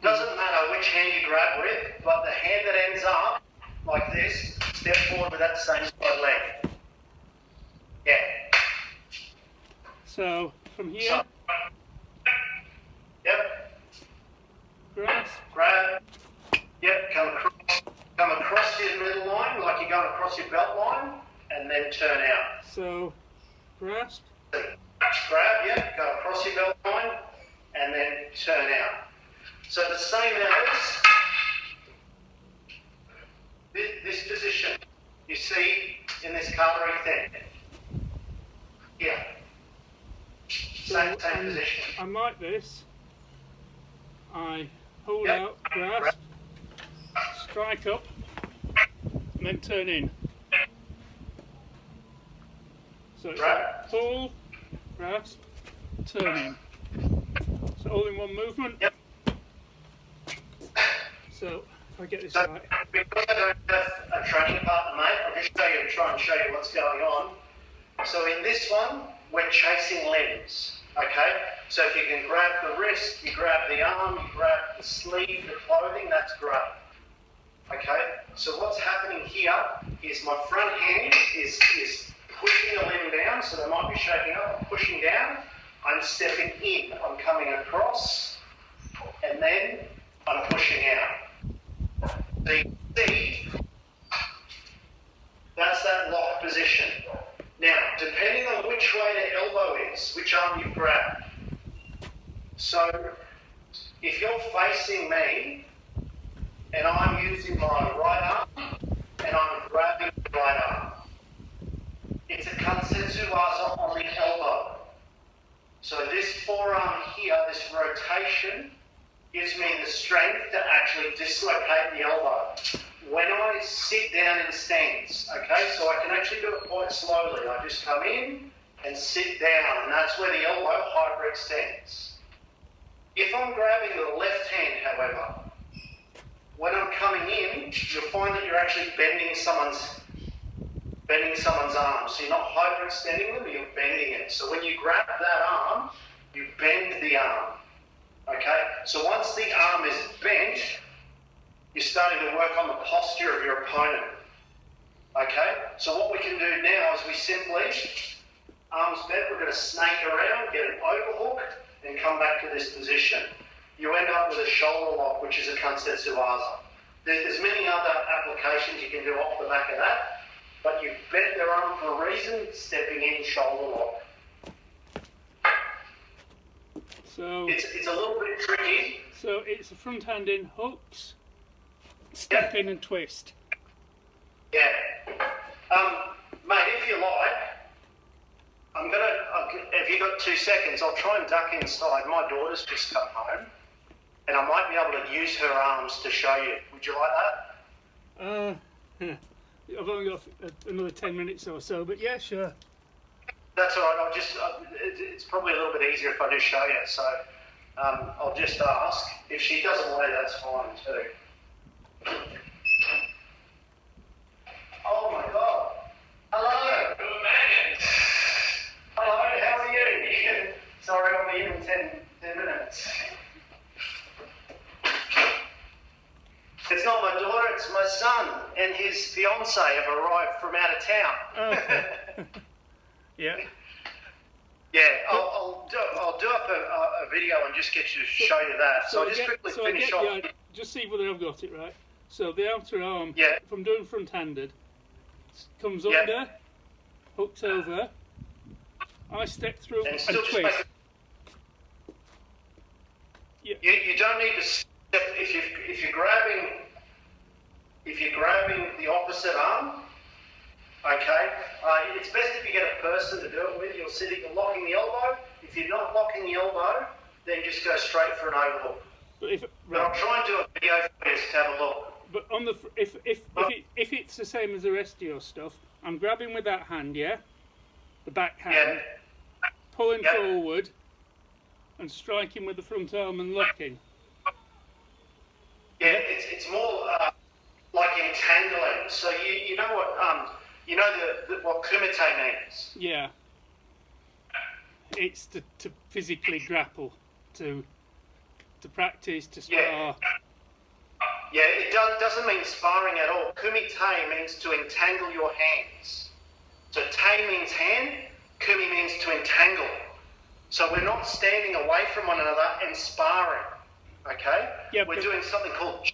Doesn't matter which hand you grab with, but the hand that ends up like this, step forward with that same side leg. Yeah. So from here, So, yep. grasp. Grab. Yep. Come across your middle line, like you're going across your belt line, and then turn out. So grasp. Grab. Yep. Go across your belt line, and then turn out. So the same as this position you see in this cutlery thing. Yeah. Same position. I'm like this. I hold out, grasp, strike up, and then turn in. So it's like pull, grasp, turn in. So all in one movement. Yep. So, if I get this So, right. because I don't have a training partner, mate, I'll just try and show you what's going on. So in this one, we're chasing limbs, okay? So if you can grab the wrist, you grab the arm, you grab the sleeve, the clothing, that's great. Okay, so what's happening here is my front hand is pushing the limb down, so they might be shaking up. I'm pushing down, I'm stepping in, I'm coming across, and then I'm pushing out. So you see, that's that lock position. Now, depending on which way the elbow is, which arm you grab. So, if you're facing me, and I'm using my right arm, and I'm grabbing the right arm, it's a condensed on the elbow. So this forearm here, this rotation, gives me the strength to actually dislocate the elbow. When I sit down in stance, okay, so I can actually do it quite slowly. I just come in and sit down, and that's where the elbow hyperextends. If I'm grabbing the left hand, however, when I'm coming in, you'll find that you're actually bending someone's arm. So you're not hyperextending them, but you're bending it. So when you grab that arm, you bend the arm. Okay? So once the arm is bent, you're starting to work on the posture of your opponent. Okay? So what we can do now is we simply, arms bent, we're going to snake around, get an overhook, and come back to this position. You end up with a shoulder lock, which is a condensed. There's many other applications you can do off the back of that, but you bent their arm for a reason, stepping in shoulder lock. So it's a little bit tricky. So it's a front hand in hooks, step in and twist. Yeah. Mate, if you like, if you got 2 seconds, I'll try and duck inside. My daughter's just come home, and I might be able to use her arms to show you. Would you like that? I've only got another 10 minutes or so, but yeah, sure. That's all right. It's probably a little bit easier if I just show you. So I'll just ask. If she doesn't want it, that's fine too. Oh my God. Hello. Hello, how are you? Sorry, I'll be in 10 minutes. It's not my daughter, it's my son and his fiancée have arrived from out of town. Oh, okay. Yeah. Yeah, I'll do up a video and just get you to show you that. So I'll just quickly finish off. Just see whether I've got it right. So the outer arm, if I'm doing front-handed, comes under, hooks over, I step through and twist. You don't need to step if you're grabbing the opposite arm. Okay, it's best if you get a person to do it with. You'll see that you're locking the elbow. If you're not locking the elbow, then just go straight for an overhook. But I'll try and do a video for you to have a look. But on the if it's the same as the rest of your stuff, I'm grabbing with that hand, the back hand, pulling forward, and striking with the front arm and locking. Yeah, it's more like entangling. So you know what what kumite means. Yeah. It's to physically grapple, to practice, to spar. Yeah, it doesn't mean sparring at all. Kumite means to entangle your hands. So te means hand, kumi means to entangle. So we're not standing away from one another and sparring, okay? Yeah, we're doing something called...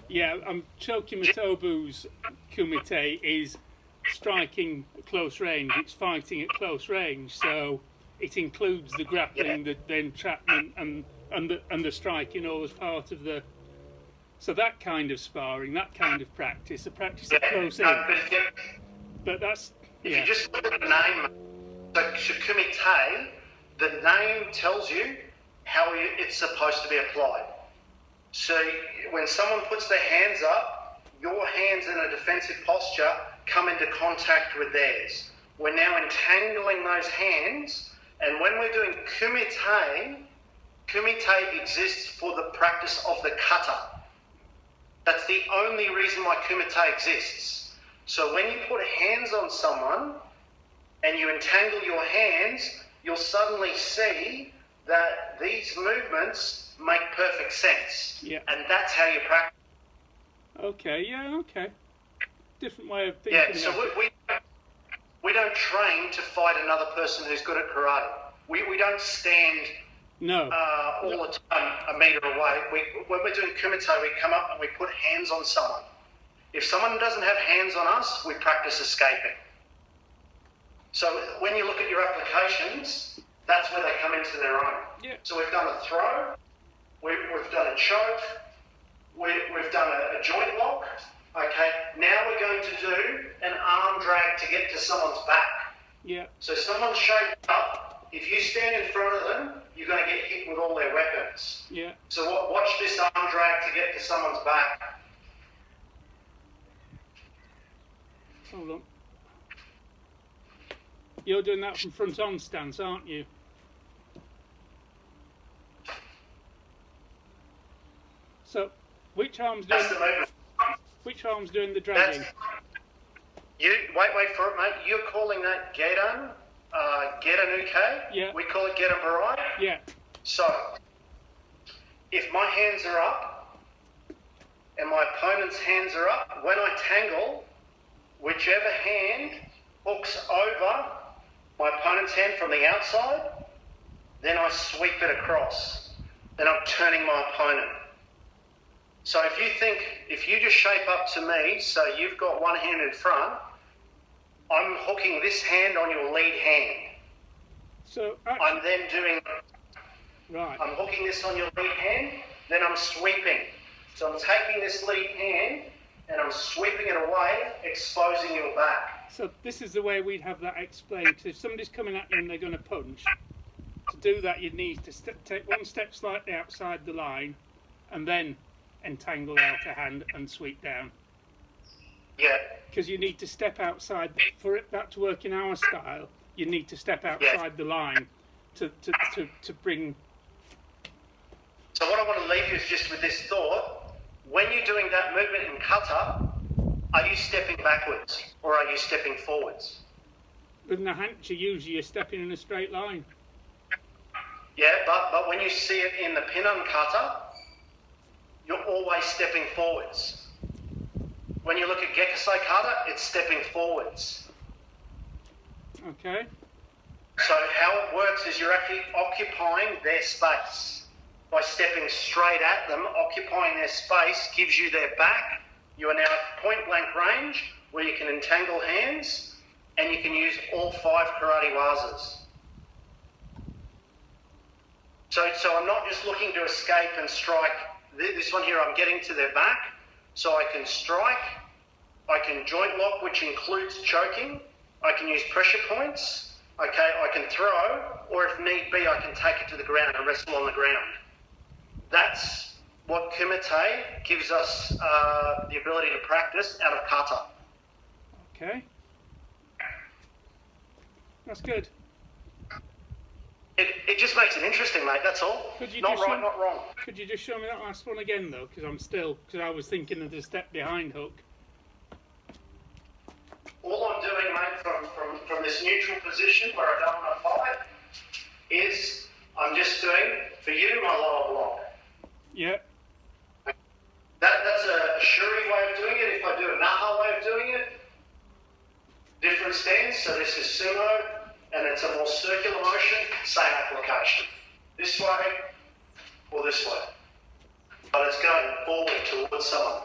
Yeah, Chokimatobu's kumite is striking at close range. It's fighting at close range, so it includes the grappling, the entrapment, and the striking all as part of the... So that kind of sparring, that kind of practice, a practice at close in. But that's... If you just look at the name, so kumite, the name tells you how it's supposed to be applied. So when someone puts their hands up, your hands in a defensive posture come into contact with theirs. We're now entangling those hands, and when we're doing kumite exists for the practice of the kata. That's the only reason why kumite exists. So when you put hands on someone and you entangle your hands, you'll suddenly see that these movements make perfect sense. Yeah. And that's how you practice. Okay, yeah, okay. Different way of thinking. Yeah, so we don't train to fight another person who's good at karate. We don't stand all the time a metre away. When we're doing kumite, we come up and we put hands on someone. If someone doesn't have hands on us, we practice escaping. So when you look at your applications, that's where they come into their own. Yeah. So we've done a throw, we've done a choke, we've done a joint lock. Okay, now we're going to do an arm drag to get to someone's back. Yeah. So someone's shaped up. If you stand in front of them, you're going to get hit with all their weapons. Yeah. So watch this arm drag to get to someone's back. Hold on. You're doing that from front on stance, aren't you? So, which arm's doing? That's the movement. Which arm's doing the dragging? Wait for it, mate. You're calling that gedan, gedanuke. Yeah. We call it gedan barai. Yeah. So, if my hands are up and my opponent's hands are up, when I tangle, whichever hand hooks over my opponent's hand from the outside, then I sweep it across. Then I'm turning my opponent. So if you just shape up to me, so you've got one hand in front, I'm hooking this hand on your lead hand. So I'm then doing, right. I'm hooking this on your lead hand, then I'm sweeping. So I'm taking this lead hand and I'm sweeping it away, exposing your back. So this is the way we'd have that explained. Because if somebody's coming at you and they're going to punch, to do that you'd need to take one step slightly outside the line and then entangle out a hand and sweep down. Yeah. Because you need to step outside, for that to work in our style, you need to step outside the line to bring... So what I want to leave you is just with this thought. When you're doing that movement in kata, are you stepping backwards or are you stepping forwards? With the hanchi, usually you're stepping in a straight line. Yeah, but when you see it in the pinan kata, you're always stepping forwards. When you look at Gekisai kata, it's stepping forwards. Okay. So how it works is you're actually occupying their space. By stepping straight at them, occupying their space gives you their back. You are now at point blank range where you can entangle hands and you can use all 5 karate wazas. So I'm not just looking to escape and strike. This one here, I'm getting to their back, so I can strike, I can joint lock, which includes choking, I can use pressure points, okay, I can throw, or if need be, I can take it to the ground and wrestle on the ground. That's what kumite gives us the ability to practice out of kata. Okay. That's good. It just makes it interesting, mate, that's all. Not right, not wrong. Could you just show me that last one again, though? Because I was thinking of the step behind hook. All I'm doing, mate, from this neutral position where I don't want to fight, is I'm just doing, for you, my lower block. Yeah. That's a shuri way of doing it. If I do a naha way of doing it, different stance. So this is sumo, and it's a more circular motion, same application. This way or this way. But it's going forward towards someone.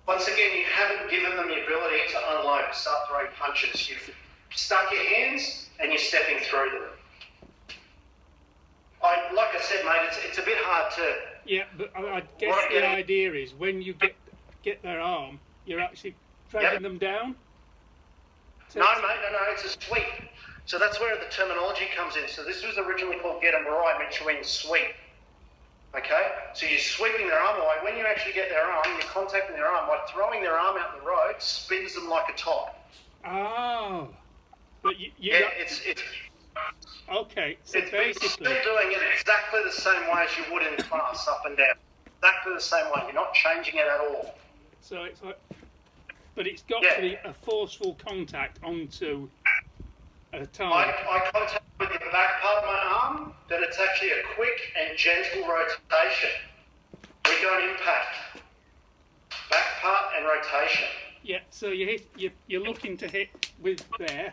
Once again, you haven't given them the ability to unload, start throwing punches. You've stuck your hands and you're stepping through them. Like I said, mate, it's a bit hard to... Yeah, but I guess the idea is when you get their arm, you're actually dragging them down? No, mate, no, it's a sweep. So that's where the terminology comes in. So this was originally called gedan barai, which means sweep. Okay? So you're sweeping their arm away. When you actually get their arm, you're contacting their arm. By throwing their arm out the road, spins them like a top. Oh. But it's... Okay, so it's basically... still doing it exactly the same way as you would in class, up and down. exactly the same way. You're not changing it at all. So it's like, but it's got to be a forceful contact onto a target. Eye contact with the back part of my arm, then it's actually a quick and gentle rotation. We don't impact. Back part and rotation. Yeah, so you're looking to hit with there.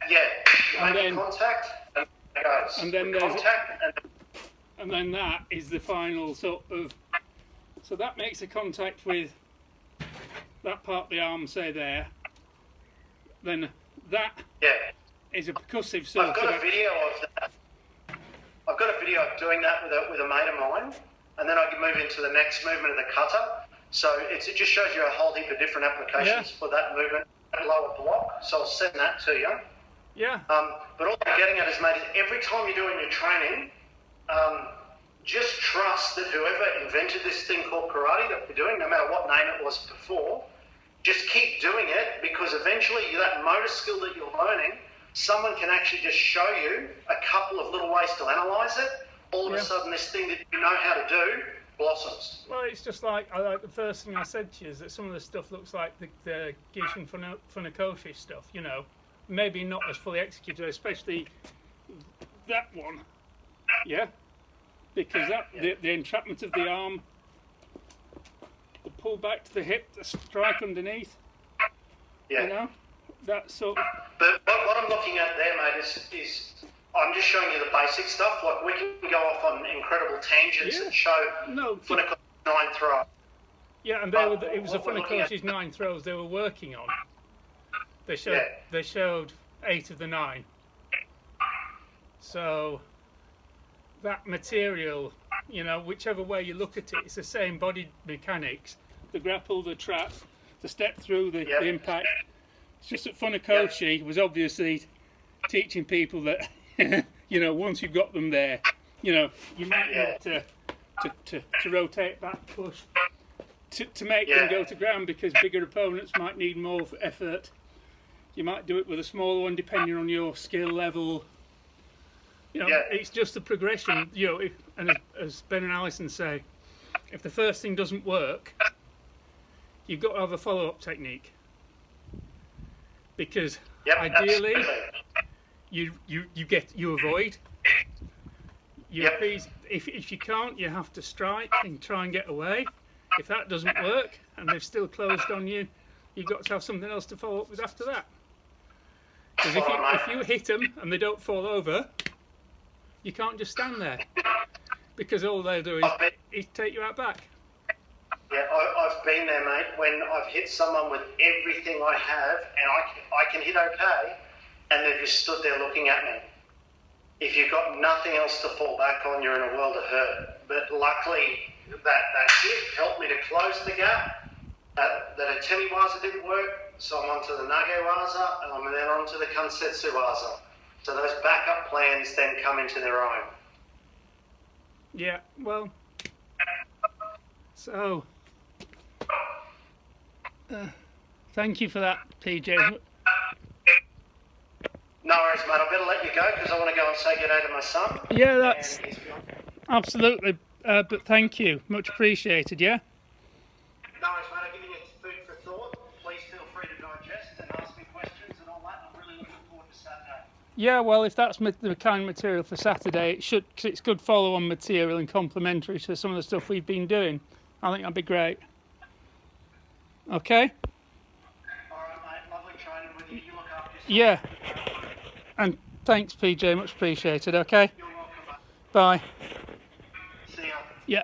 Yeah, And make then- contact and it goes. and then With there's- contact And then that is the final sort of. So that makes a contact with that part of the arm, say there. Then that is a percussive sort I've got a of. video of that. I've got a video of doing that with a mate of mine, and then I can move into the next movement of the cutter. So it just shows you a whole heap of different applications for that movement at lower block. So I'll send that to you. Yeah. But all I'm getting at is, mate, is every time you're doing your training, just trust that whoever invented this thing called karate that we're doing, no matter what name it was before, just keep doing it, because eventually that motor skill that you're learning, someone can actually just show you a couple of little ways to analyse it. All of a sudden, this thing that you know how to do blossoms. Well, it's just like the first thing I said to you is that some of the stuff looks like the Gishin Funakoshi stuff, you know. Maybe not as fully executed, especially that one. Yeah? Because the entrapment of the arm, the pull back to the hip, the strike underneath, you know, that sort of... But what I'm looking at there, mate, is I'm just showing you the basic stuff. Like, we can go off on incredible tangents and show Funakoshi 9 throw. Yeah, and it was the Funakoshi's 9 throws they were working on. They showed 8 of the 9. So that material, you know, whichever way you look at it, it's the same body mechanics. The grapple, the trap, the step through, the impact. It's just that Funakoshi was obviously teaching people that, you know, once you've got them there, you know, you might need to rotate back, push, to make them go to ground, because bigger opponents might need more effort. You might do it with a smaller one, depending on your skill level. You know, it's just the progression. You know, and as Ben and Alison say, if the first thing doesn't work, you've got to have a follow-up technique. Because ideally, you avoid. If you can't, you have to strike and try and get away. If that doesn't work and they've still closed on you, you've got to have something else to follow up with after that. Because if you hit them and they don't fall over, you can't just stand there, because all they'll do is take you out back. Yeah, I've been there, mate, when I've hit someone with everything I have, and I can hit okay, and they've just stood there looking at me. If you've got nothing else to fall back on, you're in a world of hurt. But luckily, that hit helped me to close the gap. That Atemi waza didn't work, so I'm onto the Nage waza, and I'm then onto the Kansetsu waza. So those backup plans then come into their own. Yeah, well, so thank you for that, PJ. No worries, mate. I better let you go, because I want to go and say good day to my son. Yeah, that's absolutely. But thank you, much appreciated. Yeah. No worries, mate. I've given you food for thought. Please feel free to digest and ask me questions and all that. I'm really looking forward to Saturday. Yeah, well, if that's the kind of material for Saturday, cause it's good follow-on material and complementary to some of the stuff we've been doing. I think that'd be great. Okay? All right, mate. Lovely training with you. You look after yourself. Yeah. And thanks, PJ. Much appreciated. Okay? You're welcome, mate. Bye. See ya. Yeah.